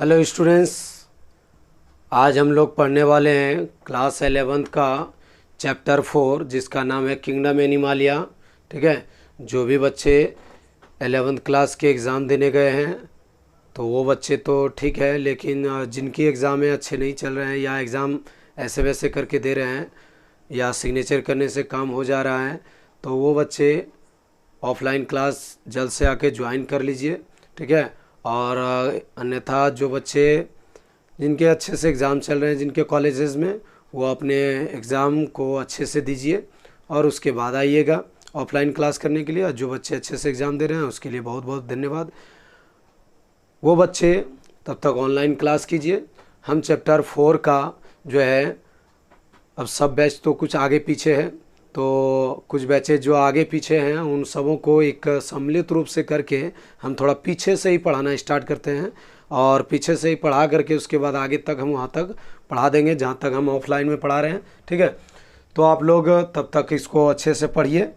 Hello students, आज हम लोग पढ़ने वाले हैं क्लास 11th का चैप्टर 4 जिसका नाम है किंगडम एनिमालिया। ठीक है, जो भी बच्चे 11th क्लास के एग्ज़ाम देने गए हैं तो वो बच्चे तो ठीक है, लेकिन जिनकी एग्ज़ाम अच्छे नहीं चल रहे हैं या एग्ज़ाम ऐसे वैसे करके दे रहे हैं या सिग्नेचर करने से काम हो जा रहा है तो वो बच्चे ऑफलाइन क्लास जल्द से आके ज्वाइन कर लीजिए। ठीक है, और अन्यथा जो बच्चे जिनके अच्छे से एग्ज़ाम चल रहे हैं जिनके कॉलेजेस में, वो अपने एग्ज़ाम को अच्छे से दीजिए और उसके बाद आइएगा ऑफलाइन क्लास करने के लिए। और जो बच्चे अच्छे से एग्ज़ाम दे रहे हैं उसके लिए बहुत बहुत धन्यवाद। वो बच्चे तब तक ऑनलाइन क्लास कीजिए। हम चैप्टर 4 का जो है, अब सब बैच तो कुछ आगे पीछे है, तो कुछ बैचेज जो आगे पीछे हैं उन सबों को एक सम्मिलित रूप से करके हम थोड़ा पीछे से ही पढ़ाना स्टार्ट करते हैं और पीछे से ही पढ़ा करके उसके बाद आगे तक हम वहाँ तक पढ़ा देंगे जहाँ तक हम ऑफलाइन में पढ़ा रहे हैं। ठीक है, तो आप लोग तब तक इसको अच्छे से पढ़िए।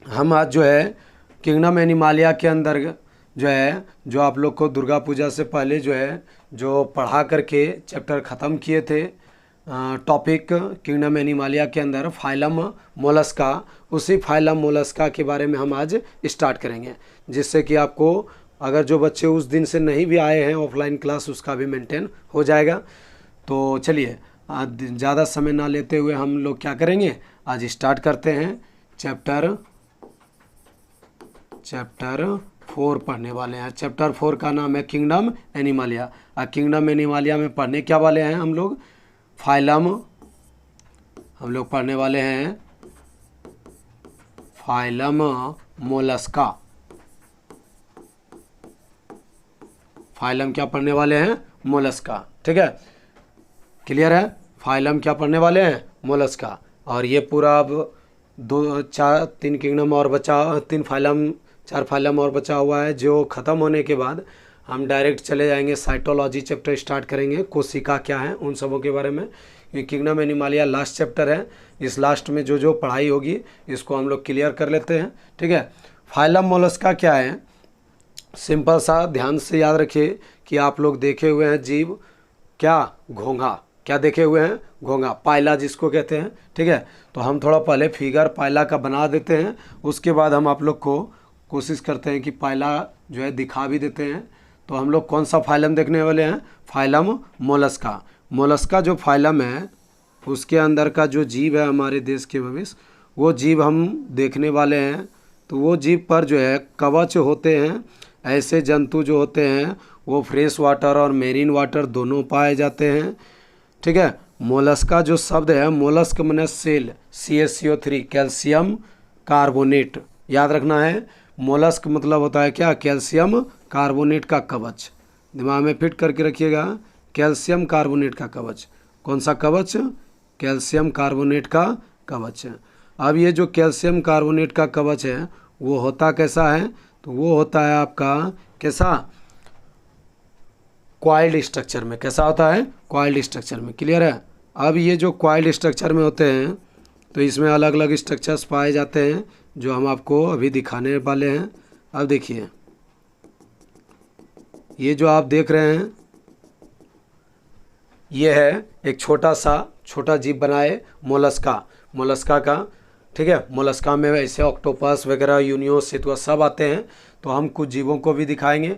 हम आज जो है किंगडम एनिमालिया के अंदर जो है, जो आप लोग को दुर्गा पूजा से पहले जो है जो पढ़ा करके चैप्टर ख़त्म किए थे, टॉपिक किंगडम एनिमालिया के अंदर फाइलम मोलस्का, उसी फाइलम मोलस्का के बारे में हम आज स्टार्ट करेंगे, जिससे कि आपको अगर जो बच्चे उस दिन से नहीं भी आए हैं ऑफलाइन क्लास उसका भी मेंटेन हो जाएगा। तो चलिए ज़्यादा समय ना लेते हुए हम लोग क्या करेंगे, आज स्टार्ट करते हैं चैप्टर 4 पढ़ने वाले हैं। चैप्टर 4 का नाम है किंगडम एनिमालिया। किंगडम एनिमालिया में पढ़ने क्या वाले हैं हम लोग, फाइलम हम लोग पढ़ने वाले हैं फाइलम मोलस्का। फाइलम क्या पढ़ने वाले हैं, मोलस्का। ठीक है, क्लियर है, फाइलम क्या पढ़ने वाले हैं, मोलस्का। और ये पूरा अब 3 किंगडम और बचा, 4 फाइलम और बचा हुआ है, जो ख़त्म होने के बाद हम डायरेक्ट चले जाएंगे साइटोलॉजी चैप्टर स्टार्ट करेंगे, कोशिका क्या है उन सबों के बारे में। ये किंगडम एनिमालिया लास्ट चैप्टर है, इस लास्ट में जो जो पढ़ाई होगी इसको हम लोग क्लियर कर लेते हैं। ठीक है, फाइलम मोलस्का क्या है, सिंपल सा ध्यान से याद रखिए कि आप लोग देखे हुए हैं जीव, क्या घोंघा, क्या देखे हुए हैं, घोंघा, पायला जिसको कहते हैं। ठीक है, तो हम थोड़ा पहले फिगर पायला का बना देते हैं, उसके बाद हम आप लोग को कोशिश करते हैं कि पायला जो है दिखा भी देते हैं। तो हम लोग कौन सा फाइलम देखने वाले हैं, फाइलम मोलस्का। मोलस्का जो फाइलम है उसके अंदर का जो जीव है हमारे देश के भविष्य, वो जीव हम देखने वाले हैं। तो वो जीव पर जो है कवच होते हैं, ऐसे जंतु जो होते हैं वो फ्रेश वाटर और मेरीन वाटर दोनों पाए जाते हैं। ठीक है, मोलस्का जो शब्द है, मोलस्क माने सेल, CaCO3 कैल्शियम कार्बोनेट, याद रखना है। मोलस्क मतलब होता है क्या, कैल्शियम कार्बोनेट का कवच, दिमाग में फिट करके रखिएगा, कैल्शियम कार्बोनेट का कवच। कौन सा कवच, कैल्शियम कार्बोनेट का कवच। अब ये जो कैल्शियम कार्बोनेट का कवच है वो होता कैसा है, तो वो होता है आपका कैसा, कॉइल्ड स्ट्रक्चर में। कैसा होता है, कॉइल्ड स्ट्रक्चर में। क्लियर है। अब ये जो कॉइल्ड स्ट्रक्चर में होते हैं तो इसमें अलग अलग स्ट्रक्चर्स पाए जाते हैं जो हम आपको अभी दिखाने वाले हैं। अब देखिए, ये जो आप देख रहे हैं ये है एक छोटा जीव बनाए मोलस्का, मोलस्का का। ठीक है, मोलस्का में ऐसे ऑक्टोपस वगैरह, यूनियो, सेतुआ सब आते हैं, तो हम कुछ जीवों को भी दिखाएंगे।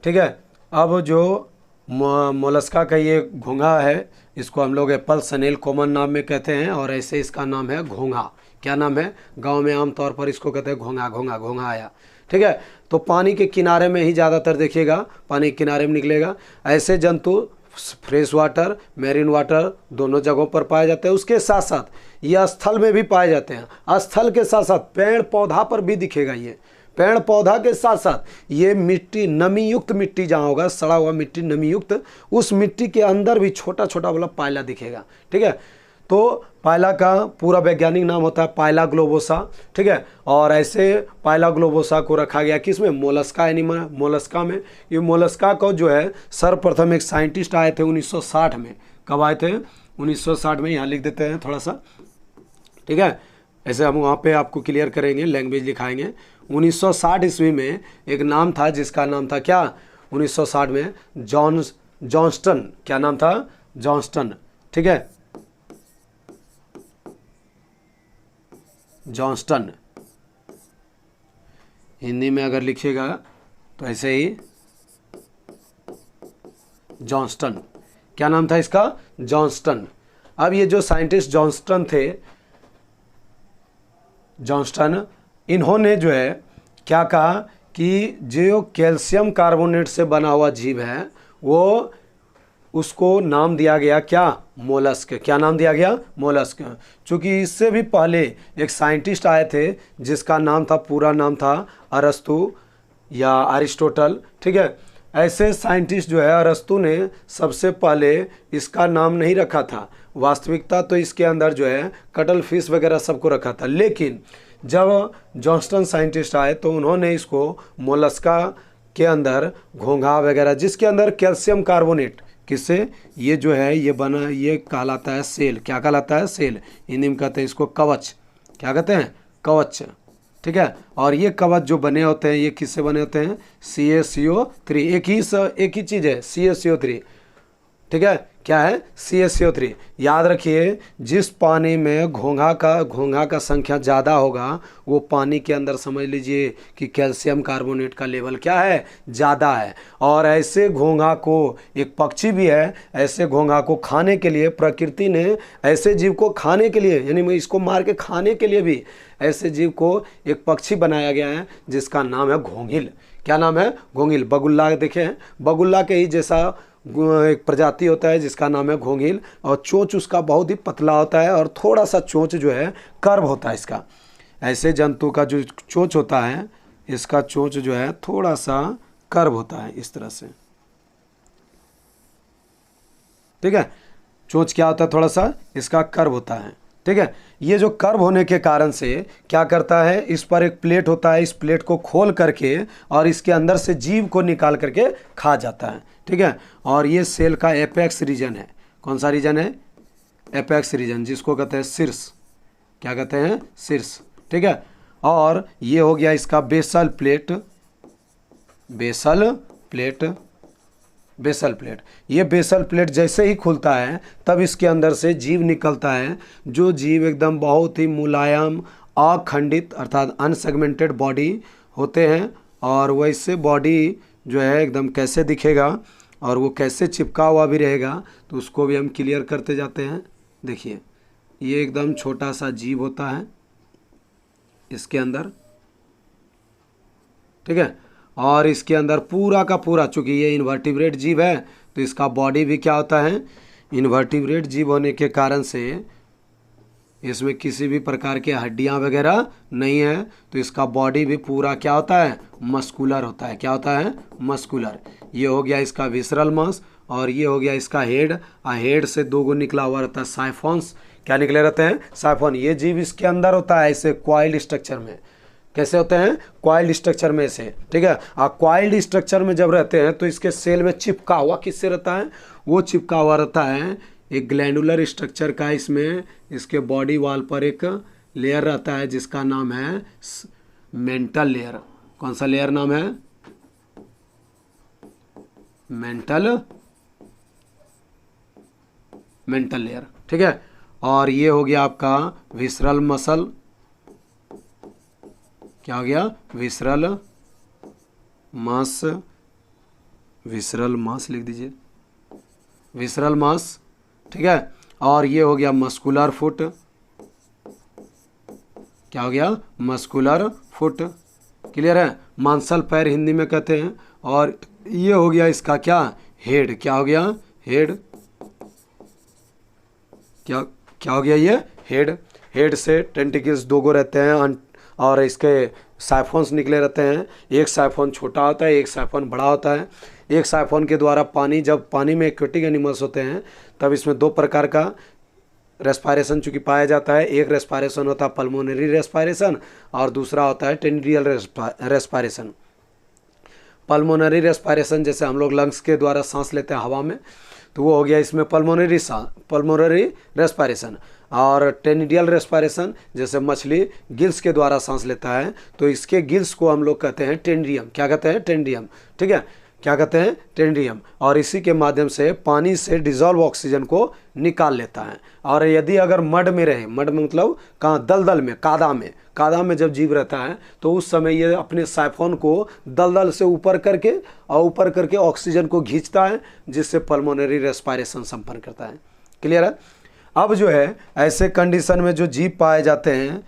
ठीक है, अब जो मोलस्का का ये घोंघा है इसको हम लोग एप्पल सनेल कॉमन नाम में कहते हैं, और ऐसे इसका नाम है घोंघा। क्या नाम है, गांव में आमतौर पर इसको कहते हैं घोंघा, घोंघा, घोंघा आया। ठीक है, तो पानी के किनारे में ही ज़्यादातर देखिएगा, पानी के किनारे में निकलेगा। ऐसे जंतु फ्रेश वाटर, मेरीन वाटर दोनों जगहों पर पाए जाते हैं। उसके साथ साथ ये स्थल में भी पाए जाते हैं, स्थल के साथ साथ पेड़ पौधा पर भी दिखेगा। ये पेड़ पौधा के साथ साथ ये मिट्टी, नमी युक्त मिट्टी जहाँ होगा, सड़ा हुआ मिट्टी नमी युक्त, उस मिट्टी के अंदर भी छोटा छोटा वाला पायला दिखेगा। ठीक है, तो पायला का पूरा वैज्ञानिक नाम होता है पायला ग्लोबोसा। ठीक है, और ऐसे पायला ग्लोबोसा को रखा गया किसमें, मोलस्का एनिमल, मोलस्का में। ये मोलस्का को जो है सर्वप्रथम एक साइंटिस्ट आए थे 1960 में। कब आए थे, 1960 में। यहाँ लिख देते हैं थोड़ा सा। ठीक है, ऐसे हम वहाँ पे आपको क्लियर करेंगे, लैंग्वेज लिखाएंगे। 1960 ईस्वी में एक नाम था जिसका नाम था क्या, 1960 में जॉनस्टन, क्या नाम था, जॉनस्टन, ठीक है, जॉनस्टन। हिंदी में अगर लिखिएगा तो ऐसे ही जॉनस्टन, क्या नाम था इसका, जॉनस्टन। अब ये जो साइंटिस्ट जॉनस्टन थे, जॉनस्टन, इन्होंने जो है क्या कहा कि जो कैल्शियम कार्बोनेट से बना हुआ जीव है वो, उसको नाम दिया गया क्या, मोलस्क। क्या नाम दिया गया, मोलस्क। चूँकि इससे भी पहले एक साइंटिस्ट आए थे जिसका नाम था, पूरा नाम था अरस्तु या अरिस्टोटल, ठीक है। ऐसे साइंटिस्ट जो है, अरस्तु ने सबसे पहले इसका नाम नहीं रखा था। वास्तविकता तो इसके अंदर जो है कटल फिश वगैरह सबको रखा था, लेकिन जब जॉनस्टन साइंटिस्ट आए तो उन्होंने इसको मोलस्का के अंदर घोंघा वगैरह, जिसके अंदर कैल्शियम कार्बोनेट, किससे, ये जो है ये बना, ये कहलाता है सेल। क्या कहलाता है, सेल। हिंदी में कहते हैं इसको कवच। क्या कहते हैं, कवच, ठीक है। और ये कवच जो बने होते हैं ये किससे बने होते हैं, CaCO3। एक ही चीज़ है, CaCO3, ठीक है। क्या है, CaCO3। याद रखिए, जिस पानी में घोंघा का संख्या ज़्यादा होगा वो पानी के अंदर समझ लीजिए कि कैल्शियम कार्बोनेट का लेवल क्या है, ज़्यादा है। और ऐसे घोंघा को, एक पक्षी भी है, ऐसे घोंघा को खाने के लिए प्रकृति ने, ऐसे जीव को खाने के लिए, यानी इसको मार के खाने के लिए भी ऐसे जीव को एक पक्षी बनाया गया है जिसका नाम है घोंघिल। क्या नाम है, घोंघिल। बगुल्ला देखे हैं, बगुल्ला के ही जैसा एक प्रजाति होता है जिसका नाम है घोंघिल, और चोंच उसका बहुत ही पतला होता है और थोड़ा सा चोंच जो है कर्व होता है इसका। ऐसे जंतु का जो चोंच होता है, इसका चोंच जो है थोड़ा सा कर्व होता है इस तरह से, ठीक है। चोंच क्या होता है, थोड़ा सा इसका कर्व होता है, ठीक है। ये जो कर्व होने के कारण से क्या करता है, इस पर एक प्लेट होता है, इस प्लेट को खोल करके और इसके अंदर से जीव को निकाल करके खा जाता है, ठीक है। और ये सेल का एपेक्स रीजन है। कौन सा रीजन है, एपेक्स रीजन, जिसको कहते हैं शीर्ष। क्या कहते हैं, शीर्ष, ठीक है। और ये हो गया इसका basal plate, basal plate, basal plate. ये बेसल प्लेट जैसे ही खुलता है तब इसके अंदर से जीव निकलता है, जो जीव एकदम बहुत ही मुलायम, अखंडित अर्थात अनसेगमेंटेड बॉडी होते हैं। और वैसे बॉडी जो है एकदम कैसे दिखेगा और वो कैसे चिपका हुआ भी रहेगा, तो उसको भी हम क्लियर करते जाते हैं। देखिए, ये एकदम छोटा सा जीव होता है इसके अंदर, ठीक है। और इसके अंदर पूरा का पूरा, चूँकि ये इन्वर्टिब्रेट जीव है तो इसका बॉडी भी क्या होता है, इन्वर्टिब्रेट जीव होने के कारण से इसमें किसी भी प्रकार के हड्डियां वगैरह नहीं है, तो इसका बॉडी भी पूरा क्या होता है, मस्कुलर होता है। क्या होता है, मस्कुलर। ये हो गया इसका विसरल मस, और ये हो गया इसका हेड। हेड से दो गो निकला हुआ रहता है साइफॉन्स। क्या निकले रहते हैं, साइफॉन। ये जीव इसके अंदर होता है ऐसे क्वाइल्ड स्ट्रक्चर में। कैसे होते हैं, क्वाइल्ड स्ट्रक्चर में से, ठीक है। क्वाइल्ड स्ट्रक्चर में जब रहते हैं तो इसके सेल में चिपका हुआ किससे रहता है, वो चिपका हुआ रहता है एक ग्लैंडुलर स्ट्रक्चर का। इसमें इसके बॉडी वॉल पर एक लेयर रहता है जिसका नाम है मेंटल लेयर। कौन सा लेयर नाम है, मेंटल लेयर, ठीक है। और ये हो गया आपका विसरल मसल। क्या हो गया, विसरल मास, विसरल मास लिख दीजिए, विसरल मास, ठीक है। और ये हो गया मस्कुलर फुट। क्या हो गया, मस्कुलर फुट। क्लियर है, मांसल पैर हिंदी में कहते हैं। और ये हो गया इसका क्या, हेड। क्या हो गया, हेड। क्या हो गया, ये हेड। हेड से टेंटिकल्स दो गो रहते हैं और इसके साइफोन्स निकले रहते हैं। एक साइफोन छोटा होता है, एक साइफोन बड़ा होता है। एक साइफोन के द्वारा पानी, जब पानी में एक्वेटिक एनिमल्स होते हैं तब इसमें दो प्रकार का रेस्पायरेशन चूँकि पाया जाता है। एक रेस्पायरेशन होता है पल्मोनरी रेस्पायरेशन और दूसरा होता है टेंड्रियल रेस्पायरेशन। पल्मोनरी रेस्पायरेशन जैसे हम लोग लंग्स के द्वारा सांस लेते हैं हवा में, तो वो हो गया इसमें पल्मोनरी रेस्पायरेशन। और टेनिडियल रेस्पायरेशन जैसे मछली गिल्स के द्वारा सांस लेता है, तो इसके गिल्स को हम लोग कहते हैं टेंड्रियम। क्या कहते हैं, टेंड्रियम, ठीक है। क्या कहते हैं, टेंडियम, और इसी के माध्यम से पानी से डिजॉल्व ऑक्सीजन को निकाल लेता है। और यदि अगर मड में रहे, मड में मतलब कहाँ, दलदल में, कादा में जब जीव रहता है तो उस समय ये अपने साइफोन को दलदल से ऊपर करके ऑक्सीजन को खींचता है, जिससे पल्मोनरी रेस्पिरेशन संपन्न करता है। क्लियर है। अब जो है ऐसे कंडीशन में जो जीव पाए जाते हैं,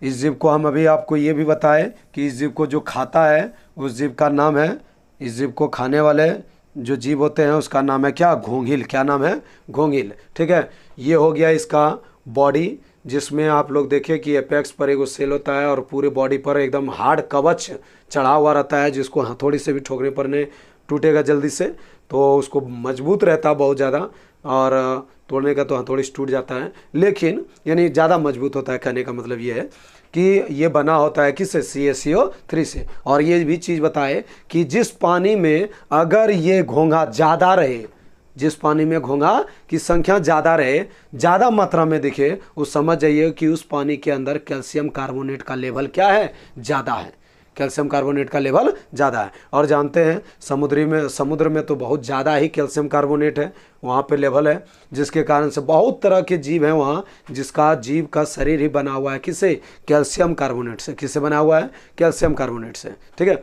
इस जीव को हम अभी आपको ये भी बताए कि इस जीव को जो खाता है उस जीव का नाम है, इस जीव को खाने वाले जो जीव होते हैं उसका नाम है क्या, घोंघिल। क्या नाम है, घोंघिल। ठीक है, ये हो गया इसका बॉडी, जिसमें आप लोग देखें कि एपेक्स पर एक सेल होता है और पूरे बॉडी पर एकदम हार्ड कवच चढ़ा हुआ रहता है, जिसको हथौड़ी से भी ठोकने पर नहीं टूटेगा जल्दी से, तो उसको मजबूत रहता है बहुत ज़्यादा, और तोड़ने का तो हथौड़ी से टूट जाता है, लेकिन यानी ज़्यादा मजबूत होता है। कहने का मतलब ये है कि ये बना होता है किससे, CaCO3 से। और ये भी चीज़ बताए कि जिस पानी में अगर ये घोंघा ज़्यादा रहे, जिस पानी में घोंघा की संख्या ज़्यादा रहे, ज़्यादा मात्रा में दिखे, उस समझ जाइए कि उस पानी के अंदर कैल्शियम कार्बोनेट का लेवल क्या है, ज़्यादा है। कैल्शियम कार्बोनेट का लेवल ज़्यादा है। और जानते हैं समुद्र में तो बहुत ज़्यादा ही कैल्शियम कार्बोनेट है, वहाँ पे लेवल है, जिसके कारण से बहुत तरह के जीव हैं वहाँ, जिसका जीव का शरीर ही बना हुआ है किससे, कैल्शियम कार्बोनेट से। किससे बना हुआ है, कैल्शियम कार्बोनेट से। ठीक है,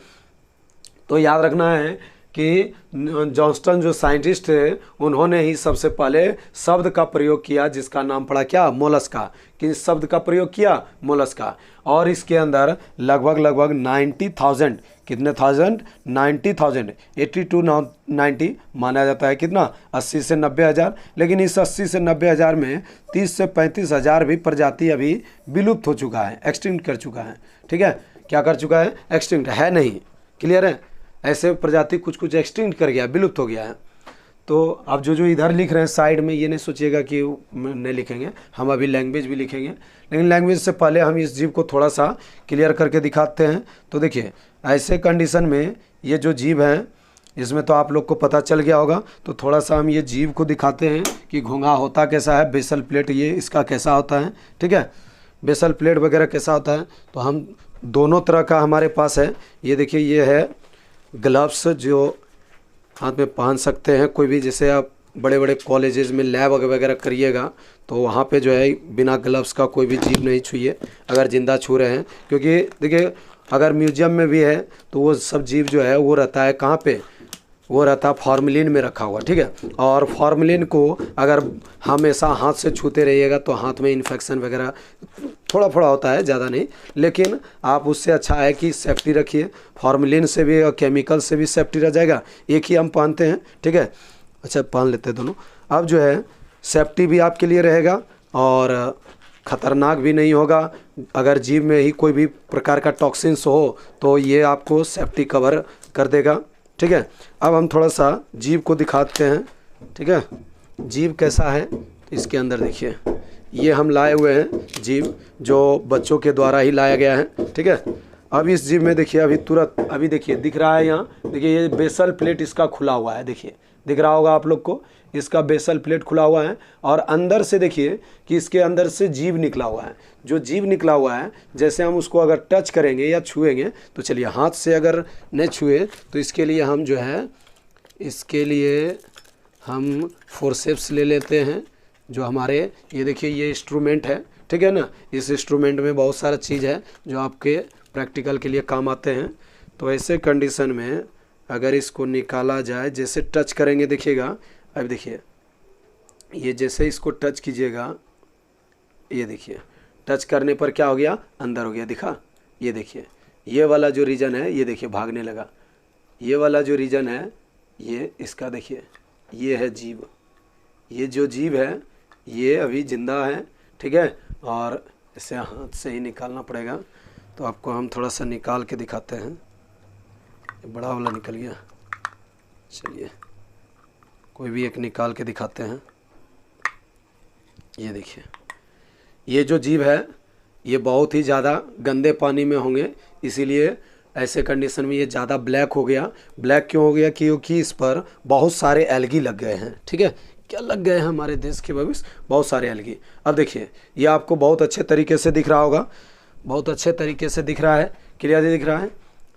तो याद रखना है कि जॉन्स्टन जो साइंटिस्ट थे, उन्होंने ही सबसे पहले शब्द का प्रयोग किया जिसका नाम पड़ा क्या, मोलस्का। किस शब्द का प्रयोग किया, मोलस्का। और इसके अंदर लगभग 90,000, कितने थाउजेंड, 90,000, 80 to 90 माना जाता है, कितना, 80 से 90 हज़ार। लेकिन इस 80 से 90 हज़ार में 30 से 35 हज़ार भी प्रजाति अभी विलुप्त हो चुका है, एक्सटिंक्ट कर चुका है। ठीक है, क्या कर चुका है, एक्सटिंक्ट है नहीं। क्लियर है, ऐसे प्रजाति कुछ एक्सटिंक्ट कर गया, विलुप्त हो गया है। तो अब जो इधर लिख रहे हैं साइड में, ये नहीं सोचिएगा कि नहीं लिखेंगे, हम अभी लैंग्वेज भी लिखेंगे, लेकिन लैंग्वेज से पहले हम इस जीव को थोड़ा सा क्लियर करके दिखाते हैं। तो देखिए, ऐसे कंडीशन में ये जो जीव हैं, इसमें तो आप लोग को पता चल गया होगा, तो थोड़ा सा हम ये जीव को दिखाते हैं कि घोंघा होता कैसा है, बेसल प्लेट ये इसका कैसा होता है। ठीक है, बेसल प्लेट वगैरह कैसा होता है, तो हम दोनों तरह का हमारे पास है। ये देखिए, ये है ग्लव्स जो हाथ में पहन सकते हैं कोई भी, जैसे आप बड़े बड़े कॉलेजेस में लैब वगैरह करिएगा तो वहाँ पे जो है बिना ग्लव्स का कोई भी जीव नहीं छूइए अगर ज़िंदा छू रहे हैं, क्योंकि देखिए अगर म्यूजियम में भी है तो वो सब जीव जो है वो रहता है कहाँ पे, वो रहता है फॉर्मेलिन में रखा हुआ। ठीक है, और फॉर्मेलिन को अगर हमेशा हाथ से छूते रहिएगा तो हाथ में इन्फेक्शन वगैरह थोड़ा थोड़ा होता है, ज़्यादा नहीं, लेकिन आप उससे अच्छा है कि सेफ्टी रखिए। फॉर्मेलिन से भी और केमिकल से भी सेफ्टी रह जाएगा। एक ही हम पहनते हैं, ठीक है, अच्छा पहन लेते हैं दोनों। अब जो है सेफ्टी भी आपके लिए रहेगा और ख़तरनाक भी नहीं होगा। अगर जीव में ही कोई भी प्रकार का टॉक्सिन्स हो तो ये आपको सेफ्टी कवर कर देगा। ठीक है, अब हम थोड़ा सा जीव को दिखाते हैं। ठीक है, जीव कैसा है, इसके अंदर देखिए, ये हम लाए हुए हैं जीव जो बच्चों के द्वारा ही लाया गया है। ठीक है, अब इस जीव में देखिए अभी तुरंत अभी देखिए दिख रहा है, यहाँ देखिए ये बेसल प्लेट इसका खुला हुआ है, देखिए दिख रहा होगा आप लोग को, इसका बेसल प्लेट खुला हुआ है और अंदर से देखिए कि इसके अंदर से जीव निकला हुआ है। जो जीव निकला हुआ है, जैसे हम उसको अगर टच करेंगे या छुएंगे तो चलिए हाथ से अगर नहीं छुए तो इसके लिए हम जो है, इसके लिए हम फोर्सेप्स ले लेते हैं जो हमारे, ये देखिए ये इंस्ट्रूमेंट है। ठीक है ना, इस इंस्ट्रूमेंट में बहुत सारा चीज़ है जो आपके प्रैक्टिकल के लिए काम आते हैं। तो ऐसे कंडीशन में अगर इसको निकाला जाए, जैसे टच करेंगे देखिएगा, अब देखिए ये जैसे इसको टच कीजिएगा, ये देखिए टच करने पर क्या हो गया, अंदर हो गया, दिखा, ये देखिए ये वाला जो रीजन है ये देखिए भागने लगा, ये वाला जो रीजन है ये इसका देखिए, ये है जीव, ये जो जीव है ये अभी जिंदा है। ठीक है, और इसे हाथ से ही निकालना पड़ेगा, तो आपको हम थोड़ा सा निकाल के दिखाते हैं। बड़ा वाला निकल गया, चलिए कोई भी एक निकाल के दिखाते हैं। ये देखिए ये जो जीव है ये बहुत ही ज़्यादा गंदे पानी में होंगे, इसीलिए ऐसे कंडीशन में ये ज़्यादा ब्लैक हो गया। ब्लैक क्यों हो गया, क्योंकि इस पर बहुत सारे एल्गी लग गए हैं। ठीक है, क्या लग गए हैं, हमारे देश के भविष्य बहुत सारे एल्गी। अब देखिए ये आपको बहुत अच्छे तरीके से दिख रहा होगा, बहुत अच्छे तरीके से दिख रहा है, क्लियर दिख रहा है।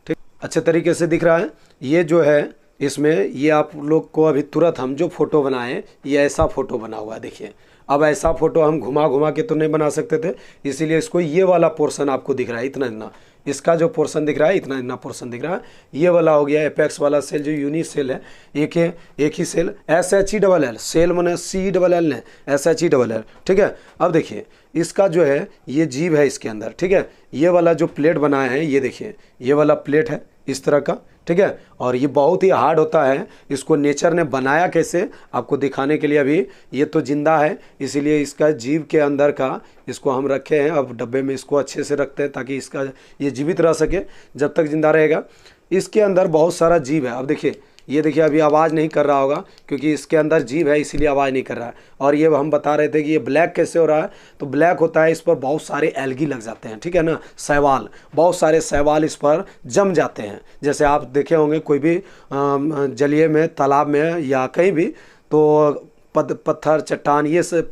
ठीक, अच्छे तरीके से दिख रहा है। ये जो है इसमें ये आप लोग को अभी तुरंत हम जो फ़ोटो बनाए ये ऐसा फ़ोटो बना हुआ है देखिए। अब ऐसा फ़ोटो हम घुमा घुमा के तो नहीं बना सकते थे, इसीलिए इसको ये वाला पोर्शन आपको दिख रहा है इतना इतना, इसका जो पोर्शन दिख रहा है इतना इतना पोर्शन दिख रहा है, ये वाला हो गया एपेक्स वाला सेल जो यूनिक सेल है। एक ही सेल SHE सेल मैंने CELL ने SHE, ठीक है। अब देखिए इसका जो है ये जीभ है इसके अंदर, ठीक है। ये वाला जो प्लेट बनाया है ये देखिए, ये वाला प्लेट है इस तरह का, ठीक है। और ये बहुत ही हार्ड होता है, इसको नेचर ने बनाया कैसे आपको दिखाने के लिए। अभी ये तो जिंदा है इसीलिए इसका जीभ के अंदर का इसको हम रखे हैं। अब डब्बे में इसको अच्छे से रखते हैं ताकि इसका ये जीवित रह सके जब तक जिंदा रहेगा। इसके अंदर बहुत सारा जीव है। अब देखिए ये देखिए अभी आवाज़ नहीं कर रहा होगा क्योंकि इसके अंदर जीव है इसीलिए आवाज़ नहीं कर रहा है। और ये हम बता रहे थे कि ये ब्लैक कैसे हो रहा है, तो ब्लैक होता है इस पर बहुत सारे एल्गी लग जाते हैं, ठीक है ना, शैवाल, बहुत सारे शैवाल इस पर जम जाते हैं। जैसे आप देखे होंगे कोई भी जलीय में, तालाब में या कहीं भी, तो पत्थर चट्टान ये सब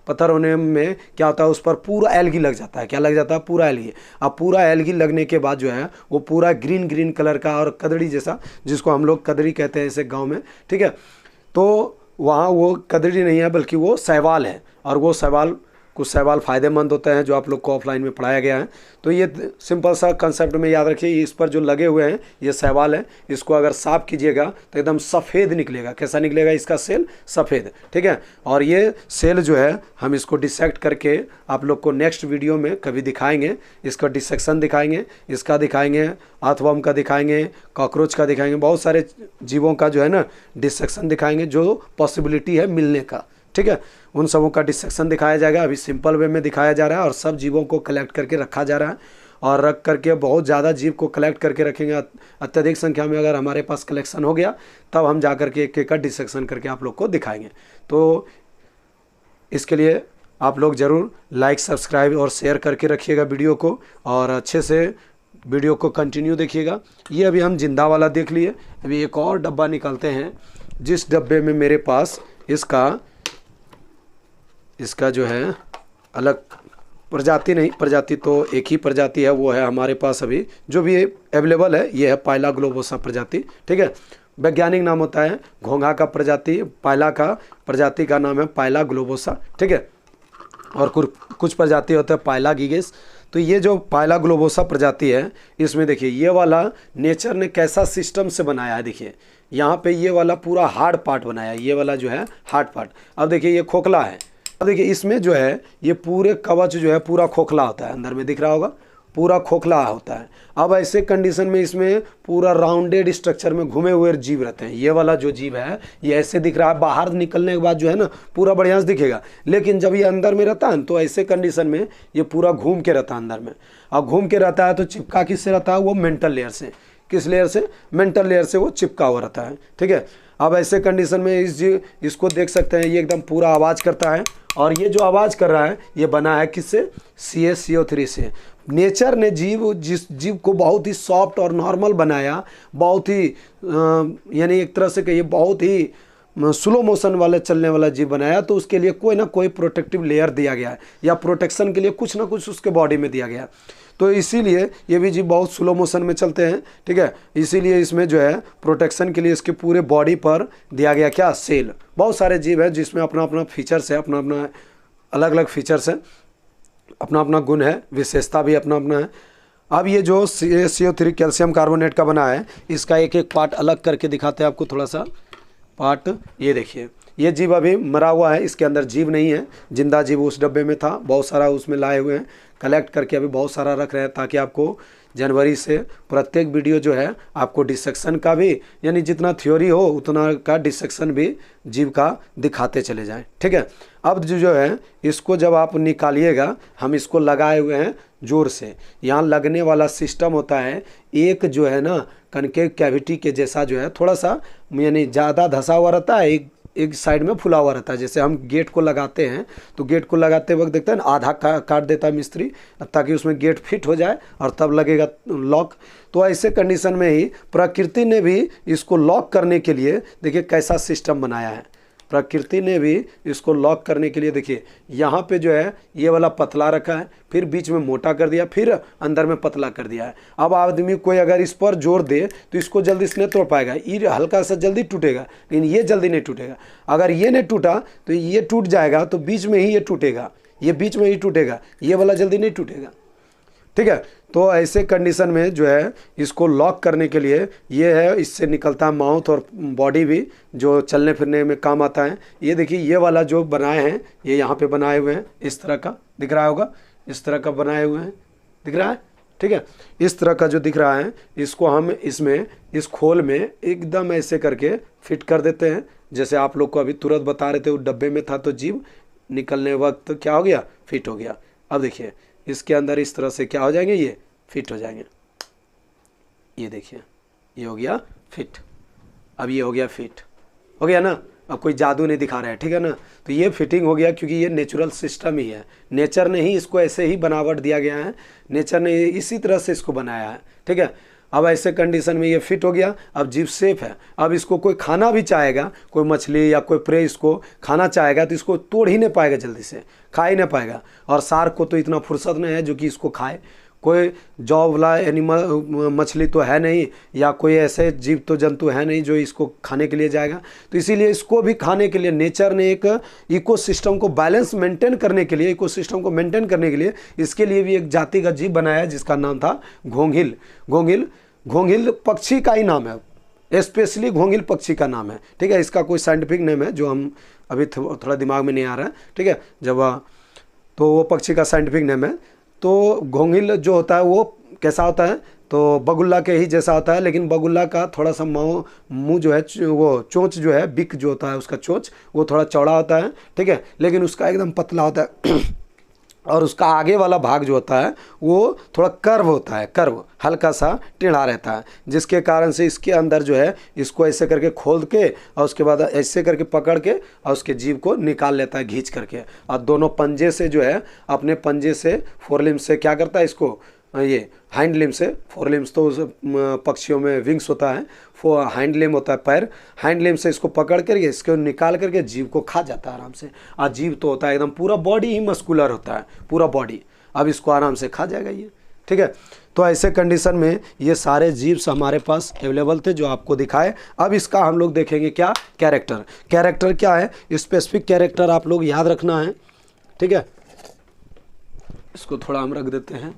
पत्थर होने में क्या होता है उस पर पूरा एल्गी लग जाता है। क्या लग जाता है? पूरा एल्गी। अब पूरा एल्गी लगने के बाद जो है वो पूरा ग्रीन ग्रीन कलर का और कदड़ी जैसा, जिसको हम लोग कदड़ी कहते हैं इसे गांव में, ठीक है। तो वहाँ वो कदड़ी नहीं है बल्कि वो शैवाल है। और वो शैवाल, कुछ शैवाल फ़ायदेमंद होते हैं जो आप लोग को ऑफलाइन में पढ़ाया गया है। तो ये सिंपल सा कंसेप्ट में याद रखिए, इस पर जो लगे हुए हैं ये शैवाल है। इसको अगर साफ कीजिएगा तो एकदम सफ़ेद निकलेगा। कैसा निकलेगा? इसका सेल सफ़ेद, ठीक है। और ये सेल जो है हम इसको डिसेक्ट करके आप लोग को नेक्स्ट वीडियो में कभी दिखाएंगे। इसका डिसेक्शन दिखाएंगे, इसका दिखाएंगे, अर्थवर्म का दिखाएंगे, कॉकरोच का दिखाएंगे, बहुत सारे जीवों का जो है ना डिसेक्शन दिखाएंगे जो पॉसिबिलिटी है मिलने का, ठीक है। उन सबों का डिसेक्शन दिखाया जाएगा। अभी सिंपल वे में दिखाया जा रहा है और सब जीवों को कलेक्ट करके रखा जा रहा है। और रख करके बहुत ज़्यादा जीव को कलेक्ट करके रखेंगे अत्यधिक संख्या में। अगर हमारे पास कलेक्शन हो गया तब हम जा कर के एक एक का डिसेक्शन करके आप लोग को दिखाएंगे। तो इसके लिए आप लोग ज़रूर लाइक, सब्सक्राइब और शेयर करके रखिएगा वीडियो को, और अच्छे से वीडियो को कंटिन्यू देखिएगा। ये अभी हम जिंदा वाला देख लिए। अभी एक और डब्बा निकालते हैं, जिस डब्बे में मेरे पास इसका जो है अलग प्रजाति नहीं, प्रजाति तो एक ही प्रजाति है, वो है हमारे पास अभी जो भी अवेलेबल है, ये है पाइला ग्लोबोसा प्रजाति, ठीक है। वैज्ञानिक नाम होता है घोंघा का प्रजाति, पाइला का प्रजाति का नाम है पाइला ग्लोबोसा, ठीक है। और कुछ प्रजाति होते हैं पाइला गिगेस। तो ये जो पाइला ग्लोबोसा प्रजाति है, इसमें देखिए ये वाला नेचर ने कैसा सिस्टम से बनाया है। देखिए यहाँ पे ये वाला पूरा हार्ड पार्ट बनाया है, ये वाला जो है हार्ड पार्ट। अब देखिए ये खोखला है। अब देखिए इसमें जो है ये पूरे कवच जो है पूरा खोखला होता है, अंदर में दिख रहा होगा पूरा खोखला होता है। अब ऐसे कंडीशन में इसमें पूरा राउंडेड स्ट्रक्चर में घूमे हुए जीव रहते हैं। ये वाला जो जीव है ये ऐसे दिख रहा है, बाहर निकलने के बाद जो है ना पूरा बढ़िया से दिखेगा, लेकिन जब ये अंदर में रहता है तो ऐसे कंडीशन में ये पूरा घूम के रहता है अंदर में। अब घूम के रहता है तो चिपका किससे रहता है? वो मेंटल लेयर से। किस लेयर से? मेंटल लेयर से वो चिपका हुआ रहता है, ठीक है। अब ऐसे कंडीशन में इसको देख सकते हैं, ये एकदम पूरा आवाज़ करता है। और ये जो आवाज़ कर रहा है ये बना है किससे? CaCO3 से। नेचर ने जिस जीव को बहुत ही सॉफ्ट और नॉर्मल बनाया, बहुत ही यानी एक तरह से कहिए बहुत ही स्लो मोशन वाले चलने वाला जीव बनाया, तो उसके लिए कोई ना कोई प्रोटेक्टिव लेयर दिया गया है या प्रोटेक्शन के लिए कुछ ना कुछ उसके बॉडी में दिया गया है। तो इसीलिए ये भी जीव बहुत स्लो मोशन में चलते हैं, ठीक है। इसीलिए इसमें जो है प्रोटेक्शन के लिए इसके पूरे बॉडी पर दिया गया क्या? सेल। बहुत सारे जीव है जिसमें अपना अपना फीचर्स है, अपना अपना अलग अलग फीचर्स है, अपना अपना गुण है, विशेषता भी अपना अपना है। अब ये जो CaCO3 कैल्शियम कार्बोनेट का बना है, इसका एक एक पार्ट अलग करके दिखाते हैं आपको थोड़ा सा पार्ट। ये देखिए ये जीव अभी मरा हुआ है, इसके अंदर जीव नहीं है, जिंदा जीव उस डब्बे में था, बहुत सारा उसमें लाए हुए हैं, कलेक्ट करके अभी बहुत सारा रख रहे हैं ताकि आपको जनवरी से प्रत्येक वीडियो जो है आपको डिसेक्शन का भी, यानी जितना थ्योरी हो उतना का डिसेक्शन भी जीव का दिखाते चले जाएं, ठीक है। अब जो है इसको जब आप निकालिएगा, हम इसको लगाए हुए हैं जोर से। यहाँ लगने वाला सिस्टम होता है एक जो है ना कनकेव कैविटी के जैसा जो है, थोड़ा सा यानी ज़्यादा धसा हुआ रहता है, एक साइड में फुला हुआ रहता है। जैसे हम गेट को लगाते हैं तो गेट को लगाते वक्त देखते हैं ना आधा काट देता है मिस्त्री ताकि उसमें गेट फिट हो जाए और तब लगेगा लॉक। तो ऐसे कंडीशन में ही प्रकृति ने भी इसको लॉक करने के लिए देखिए कैसा सिस्टम बनाया है। प्रकृति ने भी इसको लॉक करने के लिए देखिए यहाँ पे जो है ये वाला पतला रखा है, फिर बीच में मोटा कर दिया, फिर अंदर में पतला कर दिया है। अब आदमी कोई अगर इस पर जोर दे तो इसको जल्दी से नहीं तोड़ पाएगा, ये हल्का सा जल्दी टूटेगा, लेकिन ये जल्दी नहीं टूटेगा। अगर ये नहीं टूटा तो ये टूट जाएगा, तो बीच में ही ये टूटेगा, ये बीच में ही टूटेगा, ये वाला जल्दी नहीं टूटेगा। ठीक है, तो ऐसे कंडीशन में जो है इसको लॉक करने के लिए ये है, इससे निकलता है माउथ और बॉडी भी, जो चलने फिरने में काम आता है। ये देखिए ये वाला जो बनाए हैं, ये यहाँ पे बनाए हुए हैं, इस तरह का दिख रहा होगा, इस तरह का बनाए हुए हैं, दिख रहा है। ठीक है, इस तरह का जो दिख रहा है, इसको हम इसमें इस खोल में एकदम ऐसे करके फिट कर देते हैं। जैसे आप लोग को अभी तुरंत बता रहे थे, वो डब्बे में था तो जीभ निकलने वक्त क्या हो गया, फिट हो गया। अब देखिए इसके अंदर इस तरह से क्या हो जाएंगे, ये फिट हो जाएंगे। ये देखिए ये हो गया फिट, अब ये हो गया फिट, हो गया ना। अब कोई जादू नहीं दिखा रहा है, ठीक है ना। तो ये फिटिंग हो गया क्योंकि ये नेचुरल सिस्टम ही है, नेचर ने ही इसको ऐसे ही बनावट दिया गया है, नेचर ने इसी तरह से इसको बनाया है। ठीक है, अब ऐसे कंडीशन में ये फिट हो गया। अब जीभ सेफ है। अब इसको कोई खाना भी चाहेगा, कोई मछली या कोई प्रे इसको खाना चाहेगा तो इसको तोड़ ही नहीं पाएगा, जल्दी से खा ही नहीं पाएगा। और शार्क को तो इतना फुर्सत नहीं है जो कि इसको खाए। कोई जॉब वाला एनिमल मछली तो है नहीं, या कोई ऐसे जीव तो जंतु है नहीं जो इसको खाने के लिए जाएगा। तो इसीलिए इसको भी खाने के लिए नेचर ने एक इकोसिस्टम को बैलेंस मेंटेन करने के लिए, इकोसिस्टम को मेंटेन करने के लिए इसके लिए भी एक जाति का जीव बनाया जिसका नाम था घोंघिल। घोंघिल पक्षी का ही नाम है, स्पेशली घोंघिल पक्षी का नाम है। ठीक है, इसका कोई साइंटिफिक नेम है जो हम अभी थोड़ा दिमाग में नहीं आ रहा है। ठीक है, जब तो वो पक्षी का साइंटिफिक नेम है। तो घोंघिल जो होता है वो कैसा होता है, तो बगुल्ला के ही जैसा होता है, लेकिन बगुल्ला का थोड़ा सा मुंह जो है, वो चोंच जो है, बिक जो होता है उसका चोंच, वो थोड़ा चौड़ा होता है। ठीक है, लेकिन उसका एकदम पतला होता है और उसका आगे वाला भाग जो होता है वो थोड़ा कर्व होता है, कर्व हल्का सा टेढ़ा रहता है, जिसके कारण से इसके अंदर जो है इसको ऐसे करके खोल के और उसके बाद ऐसे करके पकड़ के और उसके जीभ को निकाल लेता है खींच करके। और दोनों पंजे से जो है, अपने पंजे से फोरलिम से क्या करता है इसको, ये हाइंड लिम से, फोरलिम्स तो पक्षियों में विंग्स होता है, हाइंड लिम होता है पैर, हाइंड लिम से इसको पकड़ करके इसको निकाल करके जीभ को खा जाता है आराम से। और जीभ तो होता है एकदम पूरा बॉडी ही मस्कुलर होता है, पूरा बॉडी। अब इसको आराम से खा जाएगा ये। ठीक है, तो ऐसे कंडीशन में ये सारे जीव्स हमारे पास अवेलेबल थे जो आपको दिखाए। अब इसका हम लोग देखेंगे क्या, कैरेक्टर। कैरेक्टर क्या है, स्पेसिफिक कैरेक्टर आप लोग याद रखना है। ठीक है, इसको थोड़ा हम रख देते हैं।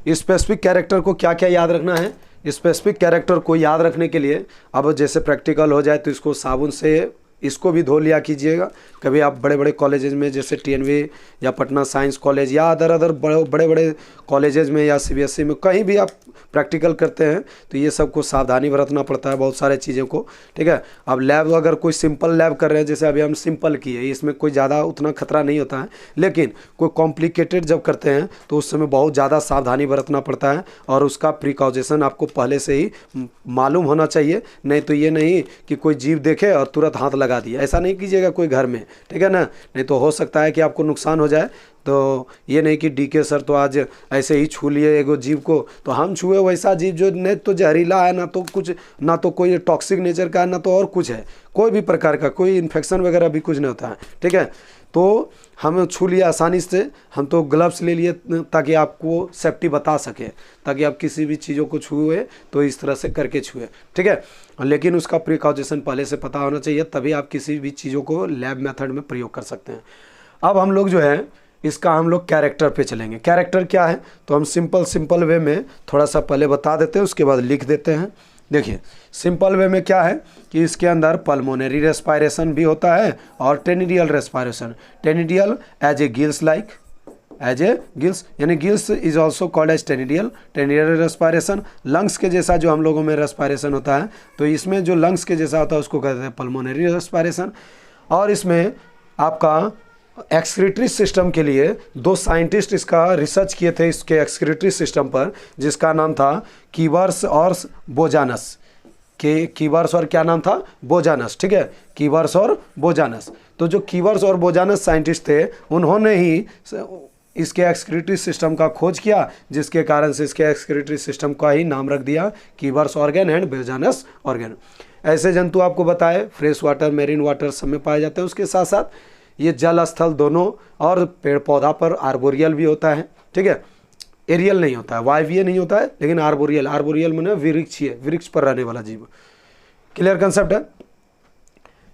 स्पेसिफिक कैरेक्टर को क्या क्या याद रखना है, स्पेसिफिक कैरेक्टर को याद रखने के लिए अब जैसे प्रैक्टिकल हो जाए तो इसको साबुन से इसको भी धो लिया कीजिएगा। कभी आप बड़े बड़े कॉलेजेस में जैसे टीएनवी या पटना साइंस कॉलेज या अदर बड़े बड़े कॉलेजेस में या सीबीएसई में कहीं भी आप प्रैक्टिकल करते हैं तो ये सब को सावधानी बरतना पड़ता है, बहुत सारे चीज़ों को। ठीक है, अब लैब अगर कोई सिंपल लैब कर रहे हैं, जैसे अभी हम सिंपल किए, इसमें कोई ज़्यादा उतना खतरा नहीं होता है, लेकिन कोई कॉम्प्लिकेटेड जब करते हैं तो उस समय बहुत ज़्यादा सावधानी बरतना पड़ता है और उसका प्रिकॉजेशन आपको पहले से ही मालूम होना चाहिए। नहीं तो ये नहीं कि कोई जीव देखे और तुरंत हाथ लगा दिया, ऐसा नहीं कीजिएगा कोई घर में। ठीक है ना, नहीं तो हो सकता है कि आपको नुकसान हो जाए। तो ये नहीं कि डीके सर तो आज ऐसे ही छू लिए एगो जीव को, तो हम छुए वैसा जीव जो नहीं तो जहरीला है, ना तो कुछ, ना तो कोई टॉक्सिक नेचर का है, ना तो और कुछ है, कोई भी प्रकार का कोई इन्फेक्शन वगैरह भी कुछ नहीं होता है। ठीक है, तो हम छू लिया आसानी से, हम तो ग्लव्स ले लिए ताकि आपको सेफ्टी बता सके, ताकि आप किसी भी चीज़ों को छुए तो इस तरह से करके छुए। ठीक है, लेकिन उसका प्रिकॉजेशन पहले से पता होना चाहिए, तभी आप किसी भी चीज़ों को लैब मेथड में प्रयोग कर सकते हैं। अब हम लोग जो है इसका हम लोग कैरेक्टर पे चलेंगे। कैरेक्टर क्या है, तो हम सिंपल वे में थोड़ा सा पहले बता देते हैं, उसके बाद लिख देते हैं। देखिए सिंपल वे में क्या है कि इसके अंदर पल्मोनरी रेस्पायरेशन भी होता है और ctenidial respiration. Ctenidial as a gills like, as a gills, यानी gills is also called as ctenidial. Ctenidial respiration lungs के जैसा जो हम लोगों में रेस्पायरेशन होता है, तो इसमें जो लंग्स के जैसा होता है उसको कहते हैं पल्मोनरी रेस्पायरेशन। और इसमें आपका एक्सक्रीटरी सिस्टम के लिए दो साइंटिस्ट इसका रिसर्च किए थे, इसके एक्सक्रीटरी सिस्टम पर, जिसका नाम था कीवर्स और बोजानस। कीवर्स और क्या नाम था, बोजानस। ठीक है, कीवर्स और बोजानस। तो जो कीवर्स और बोजानस साइंटिस्ट थे, उन्होंने ही इसके एक्सक्रीटरी सिस्टम का खोज किया, जिसके कारण से इसके एक्सक्रीटरी सिस्टम का ही नाम रख दिया कीवर्स ऑर्गन एंड बोजानस ऑर्गन। ऐसे जंतु आपको बताए फ्रेश वाटर, मेरीन वाटर सब में पाए जाते हैं। उसके साथ साथ ये जल स्थल दोनों, और पेड़ पौधा पर आर्बोरियल भी होता है, ठीक है। एरियल नहीं होता है, वायवीय नहीं होता है, लेकिन आर्बोरियल, आर्बोरियल माने वृक्षीय, वृक्ष पर रहने वाला जीव। क्लियर कंसेप्ट है।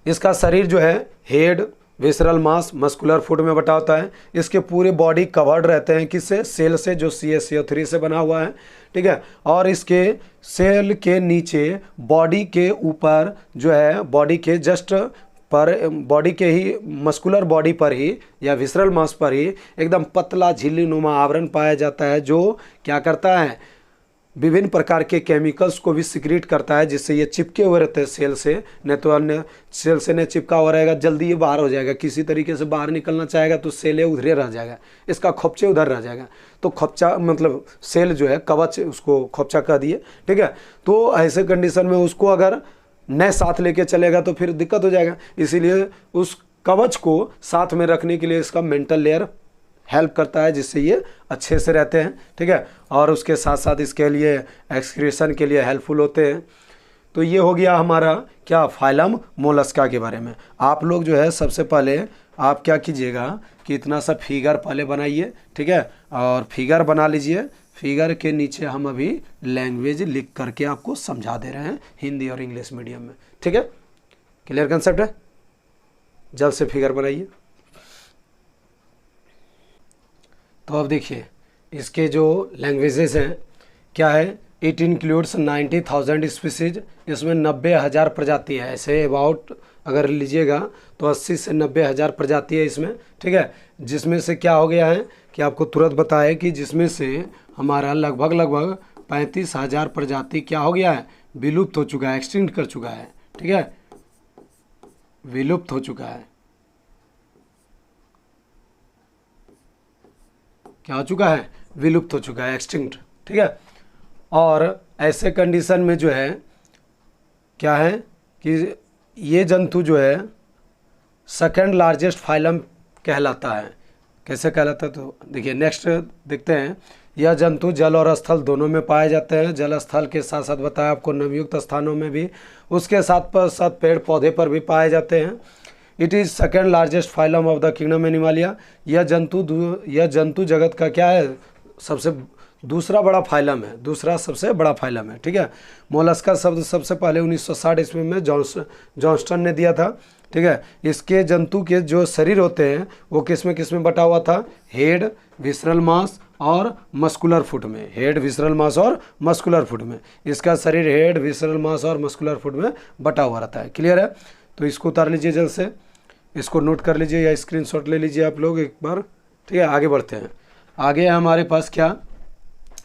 इसका शरीर जो है हेड, विसरल मास, मस्कुलर फुट में बटा होता है। इसके पूरे बॉडी कवर्ड रहते हैं किससे? सेल से, जो CaCO3 से बना हुआ है, ठीक है। और इसके सेल के नीचे बॉडी के ऊपर जो है, बॉडी के जस्ट पर, बॉडी के ही मस्कुलर बॉडी पर ही या विसरल मास पर ही एकदम पतला झिल्ली नुमा आवरण पाया जाता है, जो क्या करता है? विभिन्न प्रकार के केमिकल्स को भी सिक्रीट करता है, जिससे ये चिपके हुए रहते हैं सेल से। नहीं तो अन्य सेल से नहीं चिपका हुआ रहेगा, जल्दी ये बाहर हो जाएगा। किसी तरीके से बाहर निकलना चाहेगा तो सेल उधरे रह जाएगा, इसका खोपचे उधर रह जाएगा। तो खोपचा मतलब सेल जो है कवच, उसको खोपचा कह दिए, ठीक है। तो ऐसे कंडीशन में उसको अगर नए साथ लेके चलेगा तो फिर दिक्कत हो जाएगा। इसीलिए उस कवच को साथ में रखने के लिए इसका मेंटल लेयर हेल्प करता है, जिससे ये अच्छे से रहते हैं, ठीक है। और उसके साथ साथ इसके लिए एक्सक्रीशन के लिए हेल्पफुल होते हैं। तो ये हो गया हमारा क्या, फाइलम मोलस्का के बारे में। आप लोग जो है सबसे पहले आप क्या कीजिएगा कि इतना सा फिगर पहले बनाइए, ठीक है। और फिगर बना लीजिए, फिगर के नीचे हम अभी लैंग्वेज लिख करके आपको समझा दे रहे हैं हिंदी और इंग्लिश मीडियम में, ठीक है। क्लियर कंसेप्ट है। जल्द से फिगर बनाइए। तो अब देखिए इसके जो लैंग्वेजेस हैं क्या है, इट इंक्लूड्स 90,000 स्पीसीज, इसमें 90,000 प्रजाति है। ऐसे अबाउट अगर लीजिएगा तो 80 से 90,000 प्रजाति है इसमें, ठीक है। जिसमें से क्या हो गया है कि आपको तुरंत बताए कि जिसमें से हमारा लगभग 35,000 प्रजाति क्या हो गया है, विलुप्त हो चुका है, एक्सटिंक्ट कर चुका है, ठीक है, विलुप्त हो चुका है। क्या हो चुका है? विलुप्त हो चुका है, एक्सटिंक्ट, ठीक है। और ऐसे कंडीशन में जो है क्या है कि ये जंतु जो है सेकंड लार्जेस्ट फाइलम कहलाता है। कैसे कहलाता है? तो देखिए नेक्स्ट देखते हैं। यह जंतु जल और स्थल दोनों में पाए जाते हैं। जल स्थल के साथ साथ बताया आपको नमयुक्त स्थानों में भी, उसके साथ साथ पेड़ पौधे पर भी पाए जाते हैं। It is second largest phylum of the kingdom Animalia. यह जंतु जगत का क्या है, सबसे दूसरा बड़ा फाइलम है, दूसरा सबसे बड़ा फाइलम है, ठीक है। मोलस्का शब्द सबसे पहले 1960 ईस्वी में जॉन्स्टन ने दिया था, ठीक है। इसके जंतु के जो शरीर होते हैं वो किस में बटा हुआ था? हेड, विसरल मास और मस्कुलर फुट में। हेड, विसरल मास और मस्कुलर फुट में इसका शरीर हेड, विसरल मास और मस्कुलर फुट में बटा हुआ रहता है। क्लियर है। तो इसको उतार लीजिए जल्द से, इसको नोट कर लीजिए या स्क्रीनशॉट ले लीजिए आप लोग एक बार, ठीक है। आगे बढ़ते हैं। आगे हमारे पास क्या,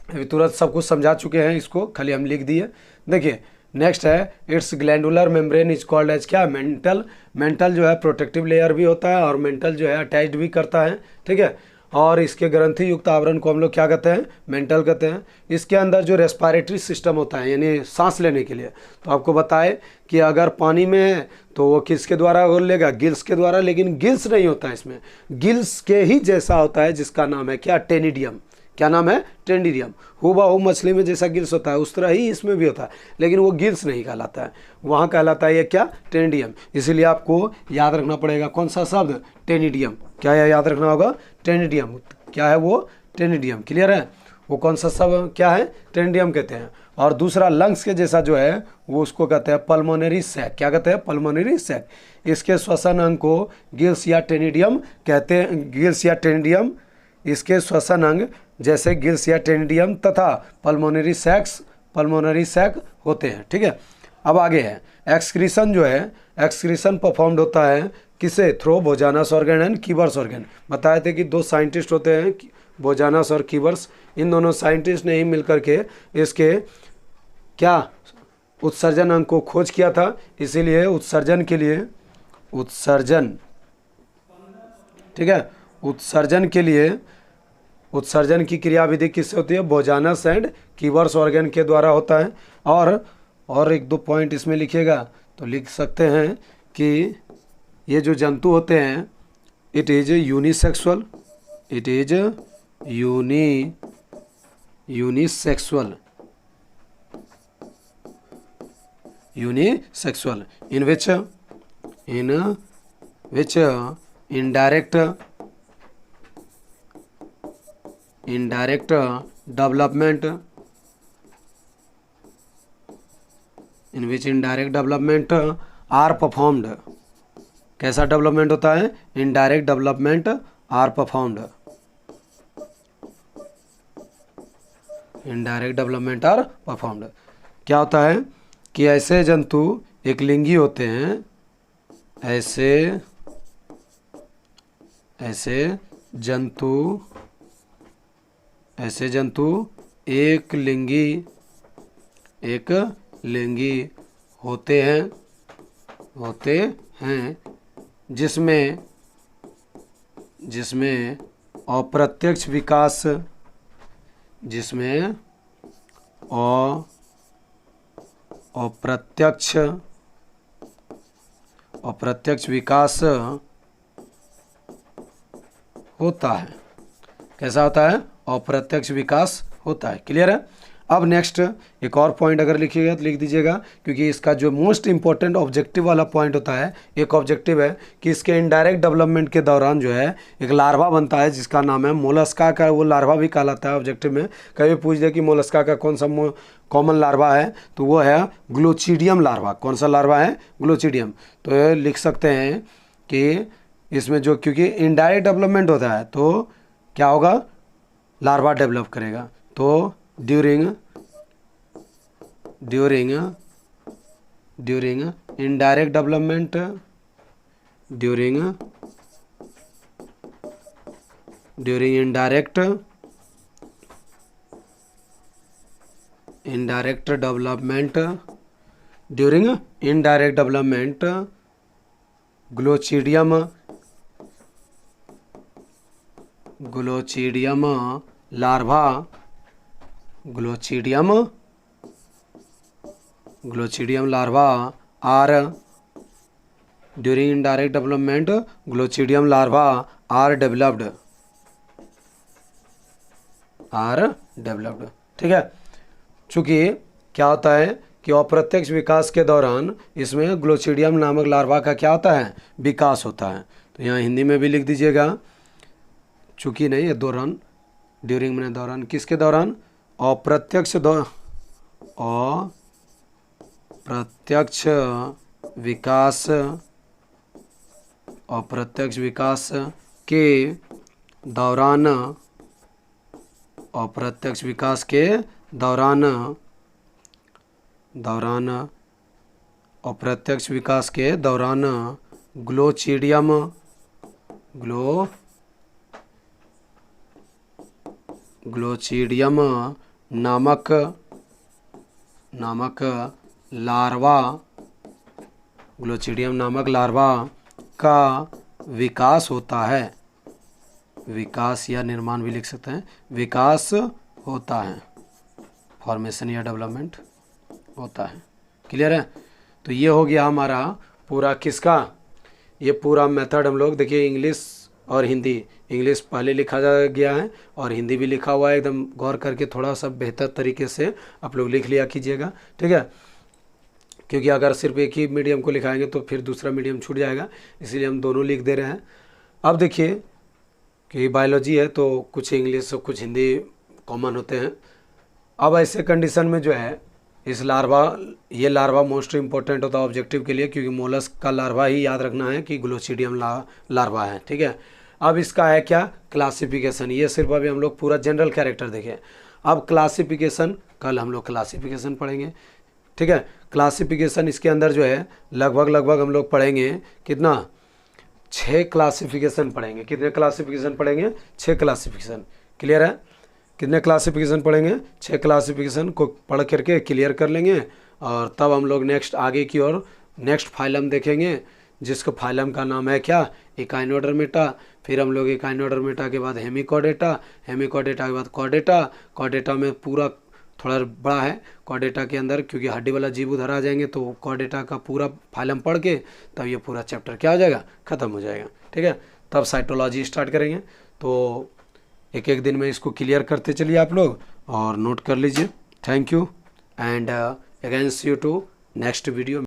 अभी तुरंत सब कुछ समझा चुके हैं, इसको खाली हम लिख दिए। देखिए नेक्स्ट है, it's glandular membrane is called as क्या, मेंटल जो है प्रोटेक्टिव लेयर भी होता है और मेंटल जो है अटैच्ड भी करता है, ठीक है। और इसके ग्रंथि युक्त आवरण को हम लोग क्या कहते हैं? मेंटल कहते हैं। इसके अंदर जो रेस्पिरेटरी सिस्टम होता है, यानी सांस लेने के लिए, तो आपको बताए कि अगर पानी में है तो वो किसके द्वारा लेगा? गिल्स के द्वारा। लेकिन गिल्स नहीं होता है इसमें, गिल्स के ही जैसा होता है, जिसका नाम है क्या? टेनिडियम। क्या नाम है? टेनिडियम। हुबहू मछली में जैसा गिल्स होता है उस तरह ही इसमें भी होता है, लेकिन वो गिल्स नहीं कहलाता है, वहाँ कहलाता है ये क्या? टेनिडियम। इसीलिए आपको याद रखना पड़ेगा कौन सा शब्द? टेनिडियम। क्या याद रखना होगा? टेनिडियम। क्या है वो? टेनिडियम। क्लियर है। वो कौन सा शब्द क्या है? टेनिडियम कहते हैं। और दूसरा लंग्स के जैसा जो है वो उसको कहते हैं पल्मोनरी सैक। क्या कहते हैं? Pulmonary sac. इसके श्वसन अंग को गिल्स या टेनिडियम कहते हैं। गिल्स या टेनिडियम, इसके श्वसन अंग जैसे गिल्स या टेनिडियम तथा पल्मोनरी सैक होते हैं, ठीक है। अब आगे है एक्सक्रीशन जो है, एक्सक्रीशन परफॉर्म्ड होता है किसे? Through Bojanus organ and Keber's organ. बताए थे कि दो साइंटिस्ट होते हैं, बोजानस और कीवर्स। इन दोनों साइंटिस्ट ने ही मिलकर के इसके क्या उत्सर्जन अंग को खोज किया था। इसीलिए उत्सर्जन के लिए ठीक है, उत्सर्जन की क्रियाविधि किससे होती है? बोजानस एंड कीवर्स ऑर्गन के द्वारा होता है। और एक दो पॉइंट इसमें लिखिएगा तो लिख सकते हैं कि ये जो जंतु होते हैं it is unisexual, unisexual, in which indirect development, in which indirect development are performed. कैसा डेवलपमेंट होता है? Indirect development are performed, indirect development are performed. क्या होता है कि ऐसे जंतु एक लिंगी होते हैं, ऐसे जंतु एक लिंगी होते हैं जिसमें अप्रत्यक्ष विकास होता है। कैसा होता है? अप्रत्यक्ष विकास होता है। क्लियर है? अब नेक्स्ट एक और पॉइंट अगर लिखिएगा तो लिख दीजिएगा, क्योंकि इसका जो मोस्ट इंपॉर्टेंट ऑब्जेक्टिव वाला पॉइंट होता है, एक ऑब्जेक्टिव है कि इसके इनडायरेक्ट डेवलपमेंट के दौरान जो है एक लार्वा बनता है जिसका नाम है मोलस्का का, वो लार्वा भी कहलाता है ऑब्जेक्टिव में। कभी पूछ दे कि मोलस्का का कौन सा कॉमन लार्वा है, तो वो है ग्लोचिडियम लार्वा। कौन सा लार्वा है? ग्लोचिडियम। तो ये लिख सकते हैं कि इसमें जो, क्योंकि इनडायरेक्ट डेवलपमेंट होता है तो क्या होगा? लार्वा डेवलप करेगा। तो during indirect development, during indirect development glochidium larva are during indirect development glochidium larva are developed. ठीक है? चूँकि क्या होता है कि अप्रत्यक्ष विकास के दौरान इसमें ग्लोचिडियम नामक लार्वा का क्या होता है? विकास होता है। तो यहाँ हिंदी में भी लिख दीजिएगा, चूँकि नहीं, ये दौरान, ड्यूरिंग मैंने दौरान, किसके दौरान? अप्रत्यक्ष विकास के दौरान, अप्रत्यक्ष विकास के दौरान ग्लोचिडियम नामक लार्वा का विकास होता है। विकास या निर्माण भी लिख सकते हैं, विकास होता है, फॉर्मेशन या डेवलपमेंट होता है। क्लियर है? तो ये हो गया हमारा पूरा किसका, ये पूरा मेथड हम लोग देखिए, इंग्लिश और हिंदी, इंग्लिश पहले लिखा जा गया है और हिंदी भी लिखा हुआ है। एकदम गौर करके थोड़ा सा बेहतर तरीके से आप लोग लिख लिया कीजिएगा, ठीक है? क्योंकि अगर सिर्फ एक ही मीडियम को लिखाएंगे तो फिर दूसरा मीडियम छूट जाएगा, इसीलिए हम दोनों लिख दे रहे हैं। अब देखिए कि बायोलॉजी है तो कुछ इंग्लिश और कुछ हिंदी कॉमन होते हैं। अब ऐसे कंडीशन में जो है ये लार्वा मोस्ट इंपॉर्टेंट होता है ऑब्जेक्टिव के लिए, क्योंकि मोलस्क का लार्वा ही याद रखना है कि ग्लोचिडियम लार्वा है, ठीक है? अब इसका है क्या? क्लासिफिकेशन। ये सिर्फ अभी हम लोग पूरा जनरल कैरेक्टर देखें। अब क्लासिफिकेशन, कल हम लोग क्लासिफिकेशन पढ़ेंगे, ठीक है? क्लासिफिकेशन इसके अंदर जो है लगभग हम लोग पढ़ेंगे कितना? 6 क्लासिफिकेशन पढ़ेंगे। कितने क्लासिफिकेशन पढ़ेंगे? 6 क्लासिफिकेशन। क्लियर है? कितने क्लासिफिकेशन पढ़ेंगे? 6 क्लासिफिकेशन को पढ़ करके क्लियर कर लेंगे और तब हम लोग नेक्स्ट आगे की ओर नेक्स्ट फाइलम देखेंगे, जिसको फाइलम का नाम है क्या? इकाइनोडर्मेटा। फिर हम लोग इकाइनोडर्मेटा के बाद हेमिकॉर्डेटा, हेमिकॉर्डेटा के बाद कॉर्डेटा। कॉर्डेटा में पूरा थोड़ा बड़ा है कॉर्डेटा के अंदर, क्योंकि हड्डी वाला जीव उधर आ जाएंगे तो कॉर्डेटा का पूरा फाइलम पढ़ के तब ये पूरा चैप्टर क्या हो जाएगा? ख़त्म हो जाएगा, ठीक है? तब साइटोलॉजी स्टार्ट करेंगे। तो एक एक दिन में इसको क्लियर करते चलिए आप लोग और नोट कर लीजिए। Thank you and again see you to next video